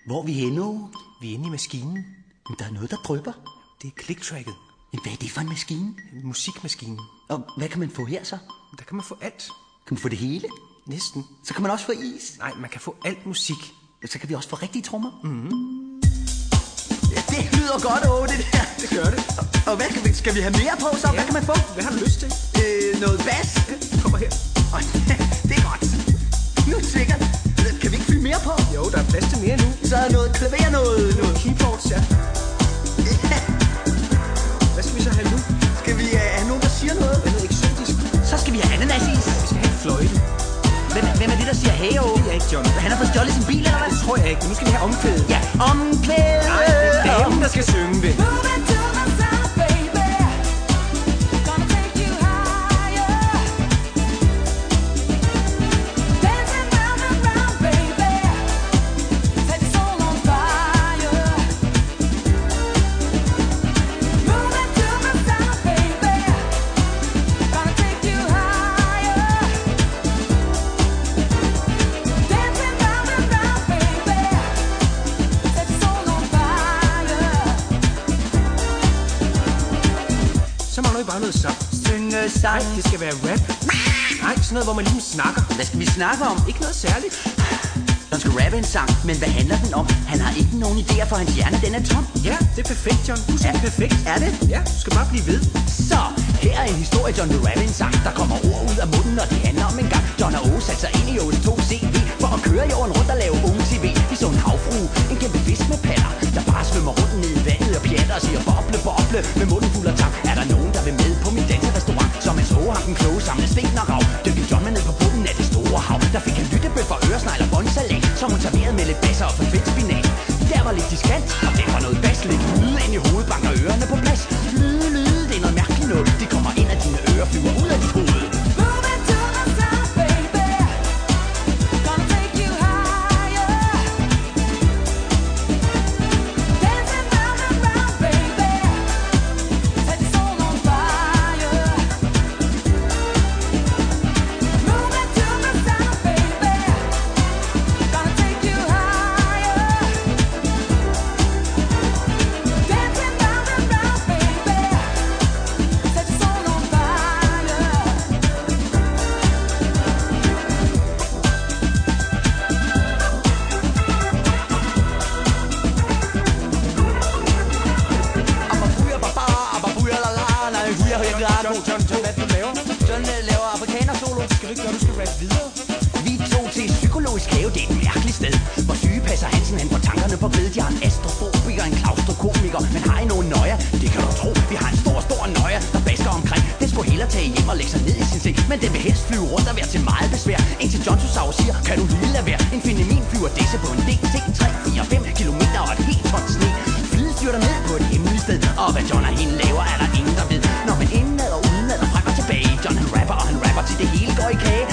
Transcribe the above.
Hvor er vi henne? Vi er inde i maskinen. Men der er noget, der drypper. Det er click-tracket. Men hvad er det for en maskine? En musikmaskine. Og hvad kan man få her så? Der kan man få alt. Kan man få det hele? Næsten. Så kan man også få is? Nej, man kan få alt musik. Så kan vi også få rigtige trommer? Ja, det lyder godt, det der. Det gør det. Og hvad skal vi have mere på så? Ja. Hvad kan man få? Hvad har du lyst til? Noget bas? Ja, kommer her. Det er godt. Nu sikkert. Kan vi ikke fylde mere på? Jo, der er plads til mere nu. Så er noget klaver, noget keyboards, ja. Hvad skal vi så have nu? Skal vi have nogen, der siger noget? Noget eksotisk. Så skal vi have ananasis. Vi skal have en fløjte. Hvem er det, der siger heyo? Det er ikke John. Han har fået stjålet sin bil, eller hvad? Det tror jeg ikke, men nu skal vi have omkvædet. Ja, omkvædet. Nej, det er damen, der skal synge det. Så mangler vi bare noget sang. Synge sang. Nej, det skal være rap. Nej, sådan noget, hvor man ligesom snakker. Hvad skal vi snakke om? Ikke noget særligt. John skal rappe en sang, men hvad handler den om? Han har ikke nogen idéer, for hans hjerne den er tom. Ja, det er perfekt, John. Du er perfekt. Er det? Ja, du skal bare blive ved. Så, her er en historie, John vil rappe en sang. Der kommer ord ud af munden, og det handler om en gang. John og Åge satte sig ind i Åges 2 CV for at køre jorden rundt og lave unge TV. Vi så en havfrue, en kæmpe fisk med patter, der bare svømmer rundt ned i vandet og pjatter og siger boble, boble med munden fuld af tang. Er der nogen, der vil med på min danserestaurant? Så mens Åge ham den kloge samle sten og rav, dykkede John med ned på bunden af det store hav. Der fik han lyttebøffer, øresnegl og båndsalat, som hun serverede med lidt basser og for fedt spinat. Der var lidt diskant, og det var noget bas, lidt lyde ind i hovedet, banker ørerne på plads. Lyde, det er noget mærkeligt noget. Det kommer ind af dine ører, flyver ud af dit hoved. John, hvad du laver? John laver afrikaner-solo. Skal du ikke gøre, du skal rappe videre? Vi tog til psykologisk have, det er et mærkeligt sted, hvor sygepasser Hansen han får tankerne på bed. De har en astrofobiker, en klaustrokomiker, men har I nogen nøjer? Det kan du tro, vi har en stor nøjer, der basker omkring. Den skulle hellere tage hjem og lægge sig ned i sin seng, men den vil helst flyve rundt og være til meget besvær. Indtil John Tussauer siger, kan du lige lade være? En fenomen flyver disse på en DC 3, 4, 5 kilometer og et helt ton sne. Flyet styrter ned på et hemmeligt sted, og hvad John og hende laver, er der ingen, der ved. Når man indad og udenad og frem og tilbage, John han rapper, og han rapper til det hele går i kage.